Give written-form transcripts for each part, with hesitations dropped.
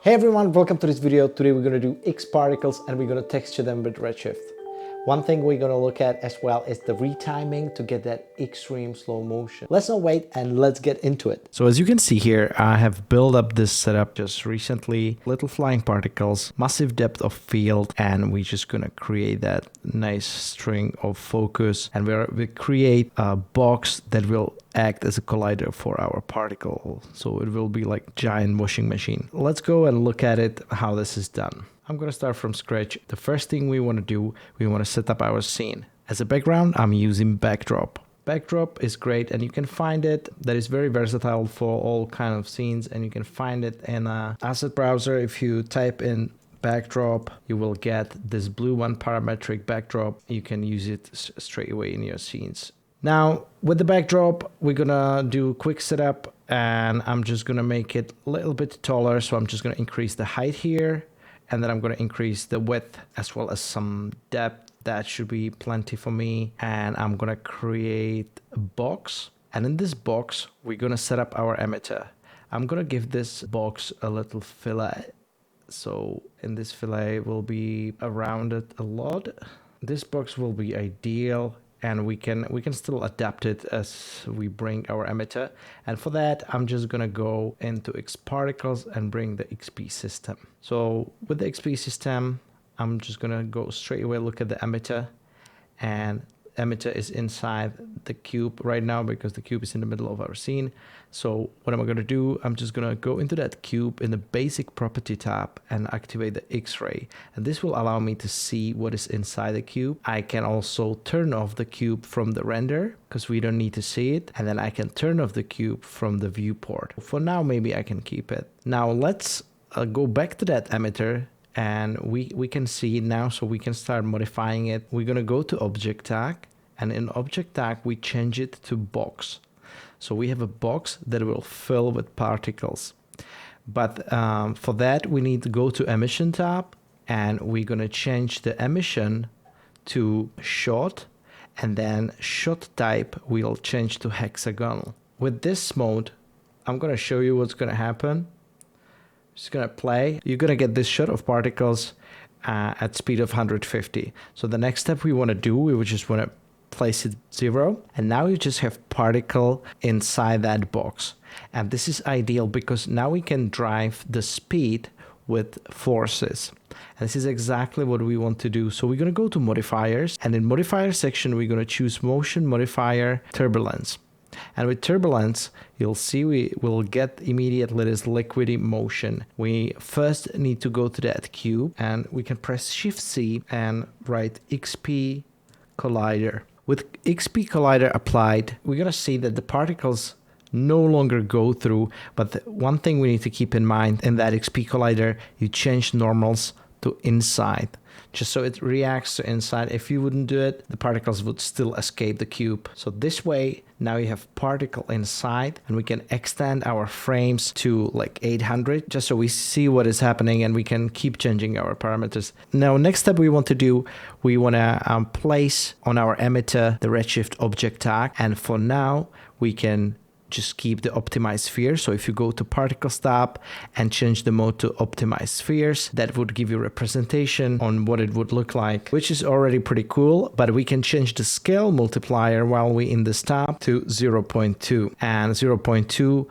Hey everyone, welcome to this video. Today we're going to do Xparticles and we're going to texture them with Redshift. One thing we're going to look at as well is the retiming to get that extreme slow motion. Let's not wait and let's get into it. So as you can see here, I have built up this setup just recently. Little flying particles, massive depth of field, and we're just going to create that nice string of focus. And we create a box that will act as a collider for our particle. So it will be like giant washing machine. Let's go and look at it, how this is done. I'm going to start from scratch. The first thing we want to do, we want to set up our scene. As a background, I'm using backdrop. Backdrop is great and you can find it. That is very versatile for all kind of scenes, and you can find it in a asset browser. If you type in backdrop, you will get this blue one, parametric backdrop. You can use it straight away in your scenes. Now with the backdrop, we're gonna do a quick setup, and I'm just gonna make it a little bit taller. So I'm just gonna increase the height here, and then I'm gonna increase the width as well as some depth. That should be plenty for me. And I'm gonna create a box, and in this box we're gonna set up our emitter. I'm gonna give this box a little fillet. So in this fillet will be around it a lot. This box will be ideal, and we can still adapt it as we bring our emitter. And for that, I'm just gonna go into Xparticles and bring the XP system. So with the XP system, I'm just gonna go straight away look at the emitter, and emitter is inside the cube right now because the cube is in the middle of our scene. So what am I gonna do? I'm just gonna go into that cube in the basic property tab and activate the X-ray, and this will allow me to see what is inside the cube. I can also turn off the cube from the render because we don't need to see it, and then I can turn off the cube from the viewport. For now, maybe I can keep it. Now let's go back to that emitter, and we can see it now, so we can start modifying it. We're gonna go to object tag, and in object tag we change it to box. So we have a box that will fill with particles. But for that we need to go to emission tab, and we're gonna change the emission to shot, and then shot type we'll change to hexagonal. With this mode, I'm gonna show you what's gonna happen. Just gonna play. You're gonna get this shot of particles at speed of 150. So the next step we want to do, we would just want to place it 0, and now you just have particle inside that box. And this is ideal because now we can drive the speed with forces, and this is exactly what we want to do. So we're going to go to modifiers, and in modifier section we're going to choose motion modifier turbulence. And with turbulence, you'll see we will get immediately this liquidy motion. We first need to go to that cube, and we can press Shift C and write XP collider. With XP collider applied, we're gonna see that the particles no longer go through, but one thing we need to keep in mind, in that XP collider, you change normals to inside, just so it reacts to inside. If you wouldn't do it, the particles would still escape the cube. So this way, now you have particle inside, and we can extend our frames to like 800, just so we see what is happening, and we can keep changing our parameters. Now, next step we want to do, we want to place on our emitter the Redshift object tag, and for now, we can just keep the optimized sphere. So if you go to particles tab and change the mode to optimized spheres, that would give you representation on what it would look like, which is already pretty cool. But we can change the scale multiplier while we in this tab to 0.2, and 0.2,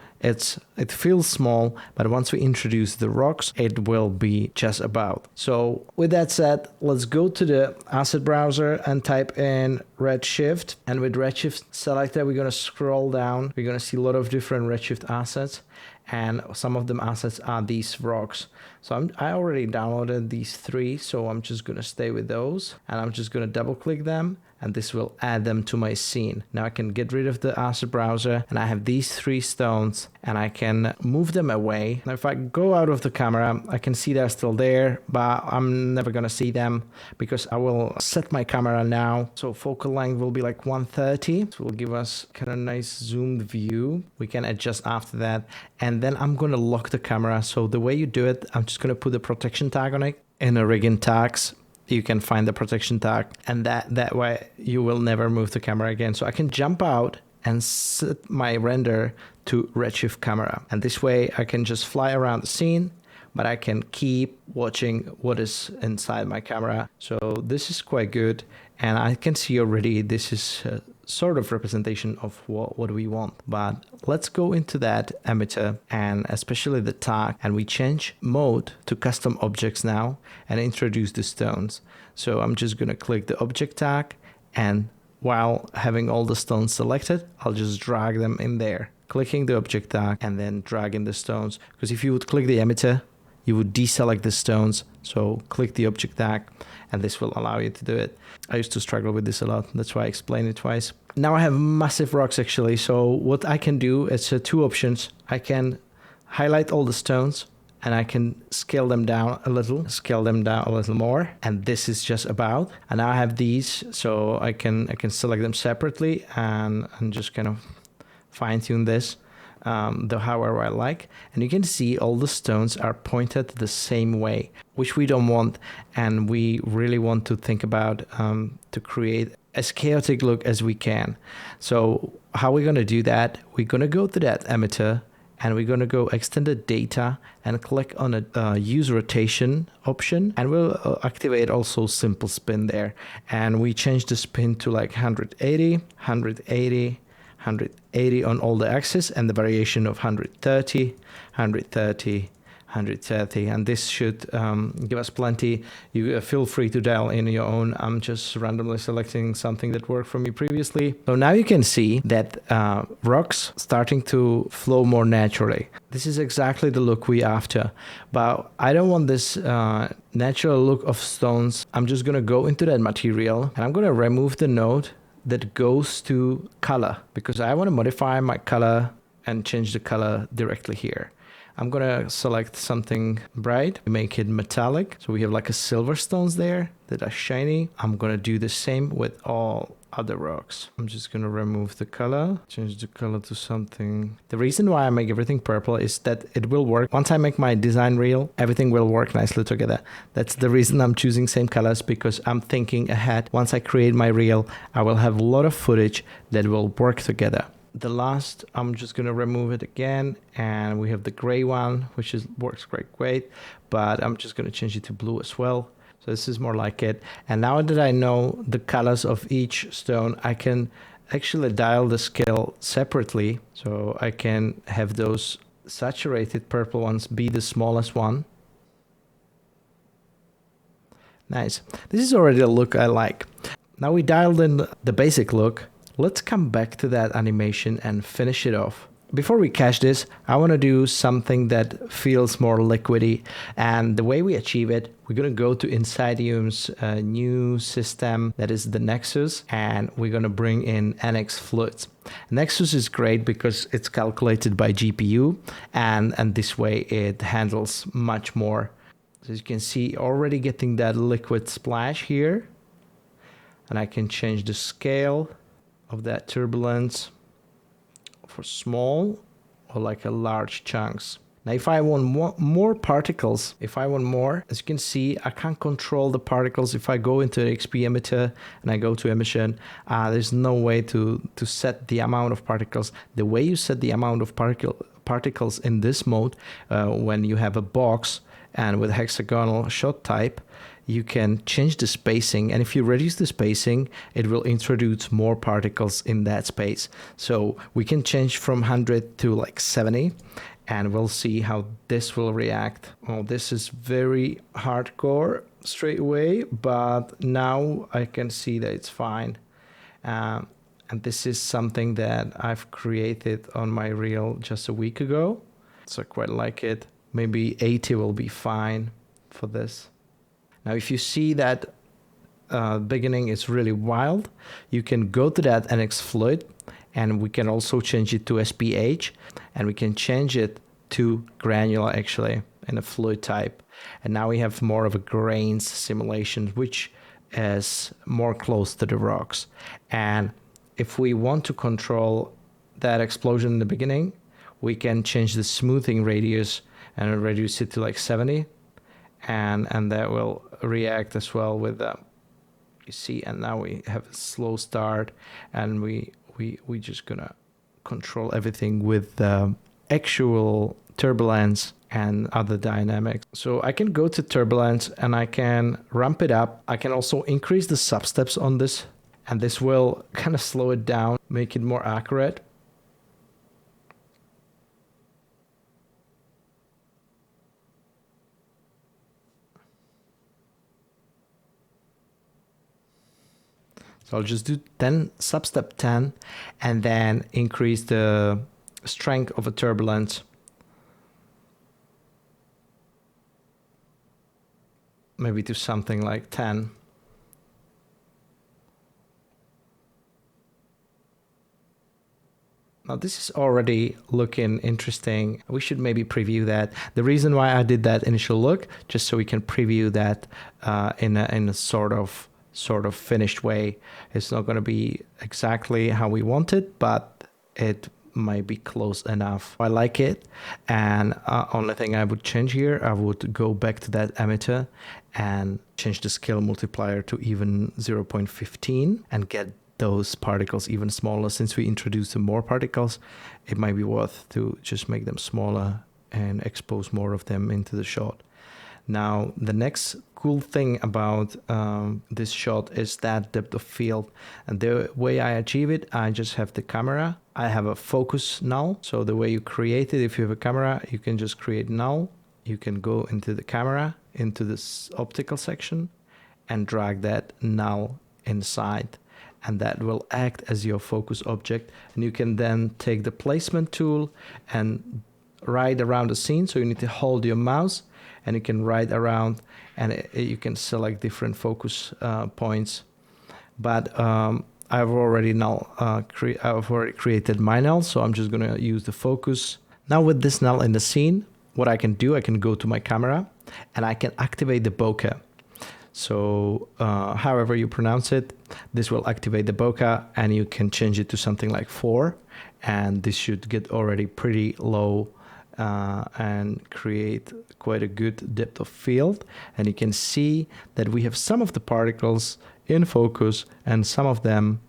it feels small, but once we introduce the rocks, it will be just about. So with that said, let's go to the asset browser and type in Redshift, and with Redshift selected, we're going to scroll down. We're going to see a lot of different Redshift assets, and some of them assets are these rocks. So I already downloaded these 3, so I'm just going to stay with those, and I'm just going to double click them, and this will add them to my scene. Now I can get rid of the asset browser, and I have these 3 stones, and I can move them away. Now if I go out of the camera, I can see they're still there, but I'm never gonna see them because I will set my camera now. So focal length will be like 130. This will give us kind of nice zoomed view. We can adjust after that, and then I'm gonna lock the camera. So the way you do it, I'm just gonna put the protection tag on it. In a rigging tags, you can find the protection tag, and that way you will never move the camera again. So I can jump out and set my render to Redshift camera, and this way I can just fly around the scene but I can keep watching what is inside my camera. So this is quite good, and I can see already this is a sort of representation of what we want. But let's go into that emitter and especially the tag, and we change mode to custom objects now and introduce the stones. So I'm just gonna click the object tag, and while having all the stones selected, I'll just drag them in there, clicking the object tag and then dragging the stones. Because if you would click the emitter, you would deselect the stones. So click the object tag and this will allow you to do it. I used to struggle with this a lot. That's why I explained it twice. Now I have massive rocks actually. So what I can do is two options. I can highlight all the stones and I can scale them down a little more. And this is just about, and now I have these, so I can select them separately and just kind of fine tune this however I like. And you can see all the stones are pointed the same way, which we don't want. And we really want to think about to create as chaotic look as we can. So how we're going to do that, we're going to go to that emitter and we're going to go extended data and click on a use rotation option, and we'll activate also simple spin there. And we change the spin to like 180, 180, 180 on all the axes, and the variation of 130, 130, 130, and this should give us plenty. You feel free to dial in your own. I'm just randomly selecting something that worked for me previously. So now you can see that rocks starting to flow more naturally. This is exactly the look we after, but I don't want this natural look of stones. I'm just gonna go into that material and I'm gonna remove the node that goes to color, because I want to modify my color and change the color directly here. I'm gonna select something bright, make it metallic. So we have like a silver stones there that are shiny. I'm gonna do the same with all other rocks. I'm just gonna remove the color, change the color to something. The reason why I make everything purple is that it will work. Once I make my design reel, everything will work nicely together. That's the reason I'm choosing same colors, because I'm thinking ahead. Once I create my reel, I will have a lot of footage that will work together. The last, I'm just gonna remove it again, and we have the gray one, which works great, but I'm just gonna change it to blue as well. So this is more like it. And now that I know the colors of each stone, I can actually dial the scale separately. So I can have those saturated purple ones be the smallest one. Nice. This is already a look I like. Now we dialed in the basic look. Let's come back to that animation and finish it off. Before we cache this, I want to do something that feels more liquidy. And the way we achieve it, we're going to go to Insidium's new system, that is the Nexus, and we're going to bring in NX Fluids. Nexus is great because it's calculated by GPU, and this way it handles much more. So as you can see, already getting that liquid splash here. And I can change the scale of that turbulence for small or like a large chunks. Now if I want more particles, as you can see, I can't control the particles. If I go into the XP emitter and I go to emission, there's no way to set the amount of particles. The way you set the amount of particles in this mode, when you have a box and with hexagonal shot type, you can change the spacing, and if you reduce the spacing, it will introduce more particles in that space. So we can change from 100 to like 70, and we'll see how this will react. Well, this is very hardcore straight away, but now I can see that it's fine. And this is something that I've created on my reel just a week ago, so I quite like it. Maybe 80 will be fine for this. Now, if you see that beginning is really wild, you can go to that NX Fluid, and we can also change it to SPH, and we can change it to granular actually in a fluid type. And now we have more of a grains simulation, which is more close to the rocks. And if we want to control that explosion in the beginning, we can change the smoothing radius and reduce it to like 70. And that will react as well with that. You see, and now we have a slow start, and we just gonna control everything with the actual turbulence and other dynamics. So I can go to turbulence and I can ramp it up. I can also increase the substeps on this, and this will kind of slow it down, make it more accurate. So I'll just do 10 substep 10 and then increase the strength of a turbulence. Maybe to something like 10. Now this is already looking interesting. We should maybe preview that. The reason why I did that initial look, just so we can preview that in a sort of finished way. It's not going to be exactly how we want it, but it might be close enough. I like it, and only thing I would change here, I would go back to that emitter and change the scale multiplier to even 0.15 and get those particles even smaller. Since we introduced some more particles, it might be worth to just make them smaller and expose more of them into the shot. Now, the next cool thing about this shot is that depth of field. And the way I achieve it, I just have the camera. I have a focus null. So the way you create it, if you have a camera, you can just create null. You can go into the camera, into this optical section, and drag that null inside. And that will act as your focus object. And you can then take the placement tool and ride around the scene. So you need to hold your mouse and you can ride around, and you can select different focus points. But I've already created my null, so I'm just gonna use the focus. Now with this null in the scene, what I can do, I can go to my camera and I can activate the bokeh. So however you pronounce it, this will activate the bokeh, and you can change it to something like 4, and this should get already pretty low and create quite a good depth of field. And you can see that we have some of the particles in focus and some of them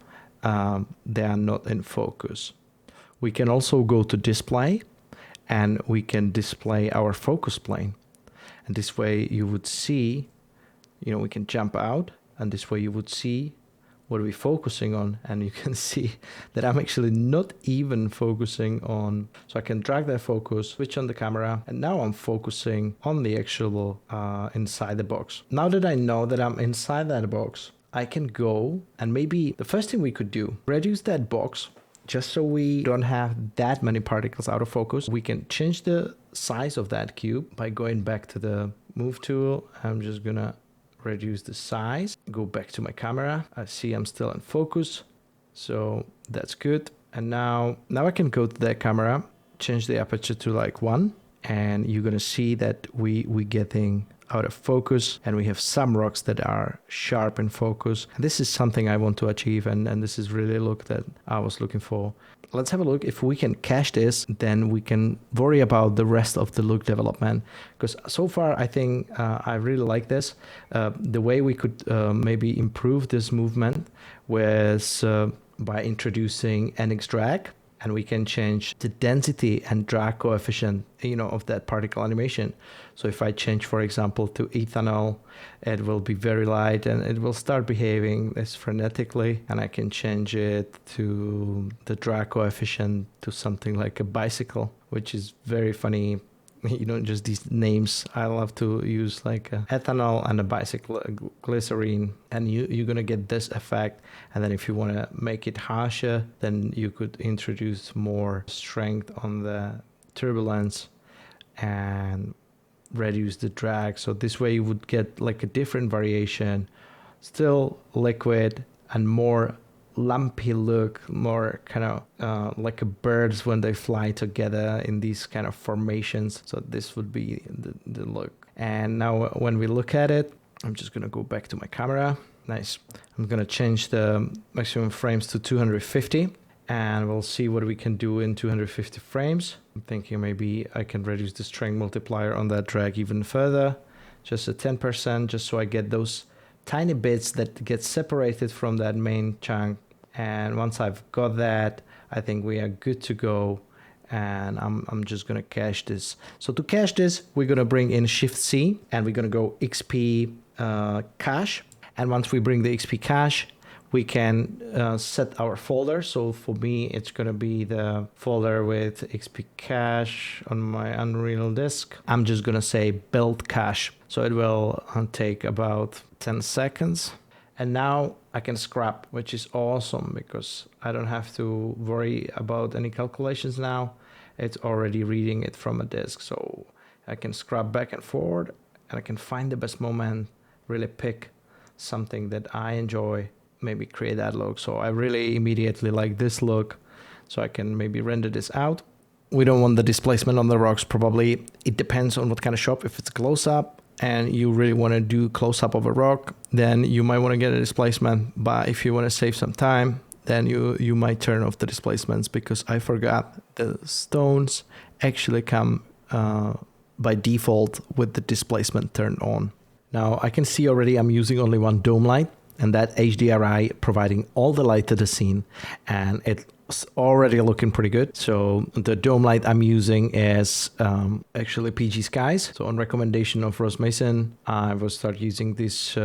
they are not in focus. We can also go to display and we can display our focus plane, and this way you would see, you know, we can jump out, and this way you would see what we're focusing on, and you can see that I'm actually not even focusing on. So I can drag that focus, switch on the camera, and now I'm focusing on the actual inside the box. Now that I know that I'm inside that box, I can go, and maybe the first thing we could do, reduce that box just so we don't have that many particles out of focus. We can change the size of that cube by going back to the move tool. I'm just gonna reduce the size, go back to my camera. I see I'm still in focus, so that's good. And now I can go to that camera, change the aperture to like 1, and you're gonna see that we getting out of focus, and we have some rocks that are sharp in focus. And this is something I want to achieve, and this is really a look that I was looking for. Let's have a look. If we can cache this, then we can worry about the rest of the look development, because so far I think I really like this. The way we could maybe improve this movement was by introducing NX drag, and we can change the density and drag coefficient, you know, of that particle animation. So if I change, for example, to ethanol, it will be very light and it will start behaving as frenetically. And I can change it to the drag coefficient to something like a bicycle, which is very funny. You know, just these names I love to use, like ethanol and a bicycle, glycerine, and you're gonna get this effect. And then if you want to make it harsher, then you could introduce more strength on the turbulence and reduce the drag. So this way you would get like a different variation, still liquid and more lumpy look, more kind of like birds when they fly together in these kind of formations. So this would be the look. And now when we look at it, I'm just gonna go back to my camera. Nice. I'm gonna change the maximum frames to 250, and we'll see what we can do in 250 frames. I'm thinking maybe I can reduce the strength multiplier on that drag even further, just a 10%, just so I get those tiny bits that get separated from that main chunk. And once I've got that, I think we are good to go. and I'm just gonna cache this. So to cache this, we're gonna bring in Shift C, and we're gonna go XP cache. And once we bring the XP cache, we can set our folder. So for me, it's gonna be the folder with XP cache on my Unreal disk. I'm just gonna say build cache. So it will take about 10 seconds. And now I can scrap, which is awesome because I don't have to worry about any calculations now. It's already reading it from a disk. So I can scrap back and forward, and I can find the best moment, really pick something that I enjoy, maybe create that look. So I really immediately like this look, so I can maybe render this out. We don't want the displacement on the rocks, probably. It depends on what kind of shot. If it's close up and you really want to do close up of a rock, then you might want to get a displacement. But if you want to save some time, then you might turn off the displacements, because I forgot the stones actually come by default with the displacement turned on. Now I can see already I'm using only one dome light, and that HDRI providing all the light to the scene, and it's already looking pretty good. So the dome light I'm using is actually PG Skies. So on recommendation of Ross Mason, I will start using these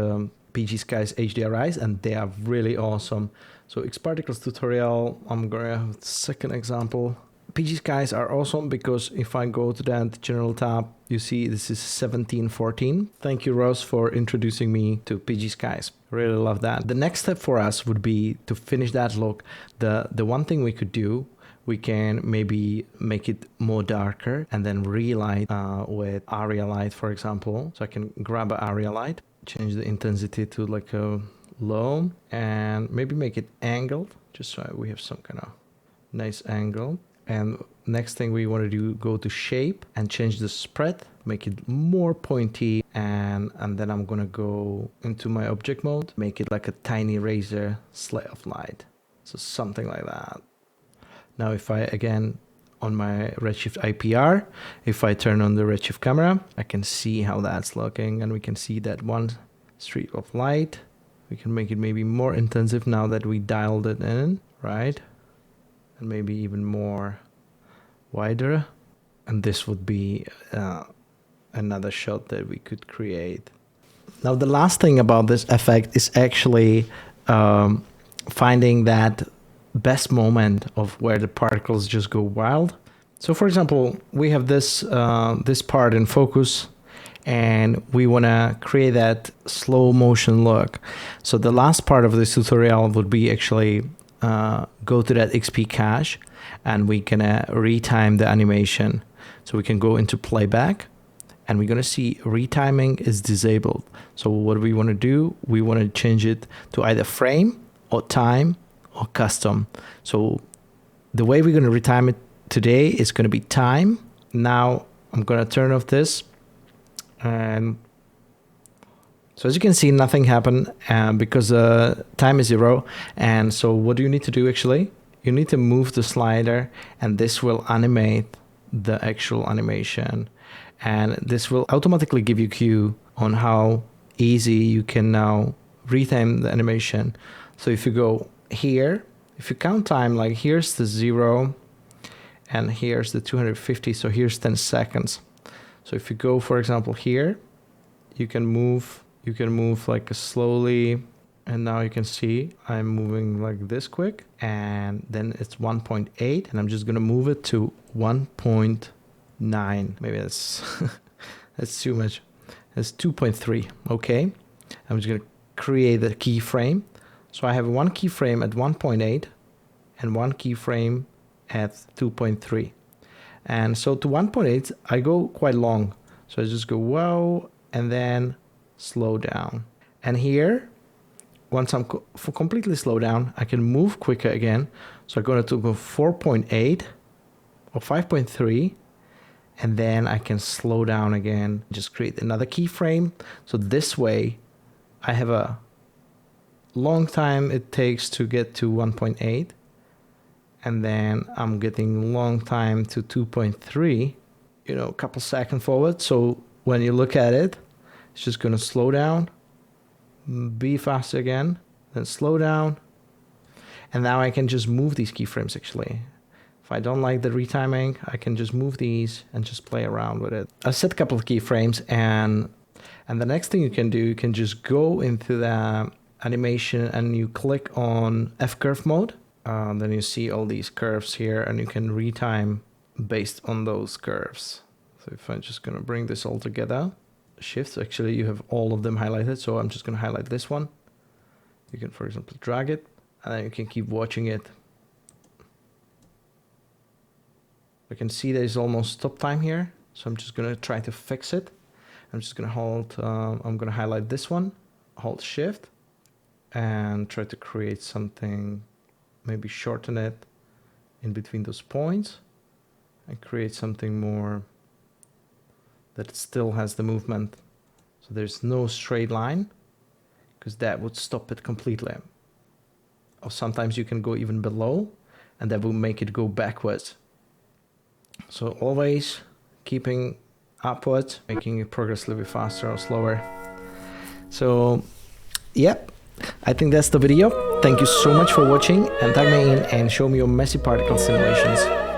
PG Skies HDRIs, and they are really awesome. So Xparticle's tutorial, I'm gonna have a second example. PG Skies are awesome because if I go to that general tab, you see this is 1714. Thank you, Ross, for introducing me to PG Skies. Really love that. The next step for us would be to finish that look. The one thing we could do, we can maybe make it more darker and then relight with Aria light, for example. So I can grab an Aria light, change the intensity to like a low, and maybe make it angled, just so we have some kind of nice angle. And next thing we want to do, go to shape and change the spread, make it more pointy, and then I'm gonna go into my object mode, make it like a tiny razor slit of light, so something like that. Now if I, again, on my Redshift IPR, if I turn on the Redshift camera, I can see how that's looking, and we can see that one streak of light. We can make it maybe more intensive now that we dialed it in, right? And maybe even more wider. And this would be another shot that we could create. Now the last thing about this effect is actually finding that best moment of where the particles just go wild. So for example, we have this this part in focus, and we want to create that slow motion look. So the last part of this tutorial would be actually go to that XP cache, and we can retime the animation. So we can go into playback, and we're gonna see retiming is disabled. So what we want to do, we want to change it to either frame or time or custom. So the way we're gonna retime it today is gonna be time. Now I'm gonna turn off this, and so as you can see, nothing happened because time is 0. And so what do you need to do actually? You need to move the slider, and this will animate the actual animation. And this will automatically give you a cue on how easy you can now retime the animation. So if you go here, if you count time, like here's the 0 and here's the 250. So here's 10 seconds. So if you go, for example, here, you can move like slowly, and now you can see I'm moving like this quick, and then it's 1.8, and I'm just gonna move it to 1.9. Maybe that's that's too much. It's 2.3. Okay, I'm just gonna create a keyframe. So I have one keyframe at 1.8 and one keyframe at 2.3. And so to 1.8, I go quite long. So I just go wow, and then slow down. And here, once I'm completely slow down, I can move quicker again. So I'm going to go 4.8 or 5.3, and then I can slow down again, just create another keyframe. So this way, I have a long time it takes to get to 1.8, and then I'm getting long time to 2.3, you know, a couple seconds forward. So when you look at it, it's just going to slow down, be faster again, then slow down. And now I can just move these keyframes actually. If I don't like the retiming, I can just move these and just play around with it. I set a couple of keyframes, and the next thing you can do, you can just go into the animation and you click on F-curve mode. Then you see all these curves here, and you can retime based on those curves. So if I'm just gonna bring this all together, Shift, actually you have all of them highlighted, so I'm just gonna highlight this one. You can, for example, drag it, and then you can keep watching it. I can see there's almost stop time here, so I'm just gonna try to fix it. I'm just gonna hold, I'm gonna highlight this one, hold Shift, and try to create something, maybe shorten it in between those points, and create something more that still has the movement. So there's no straight line, because that would stop it completely. Or sometimes you can go even below, and that will make it go backwards. So always keeping upwards, making it progressively faster or slower. So, yep, I think that's the video. Thank you so much for watching, and tag me in and show me your messy particle simulations.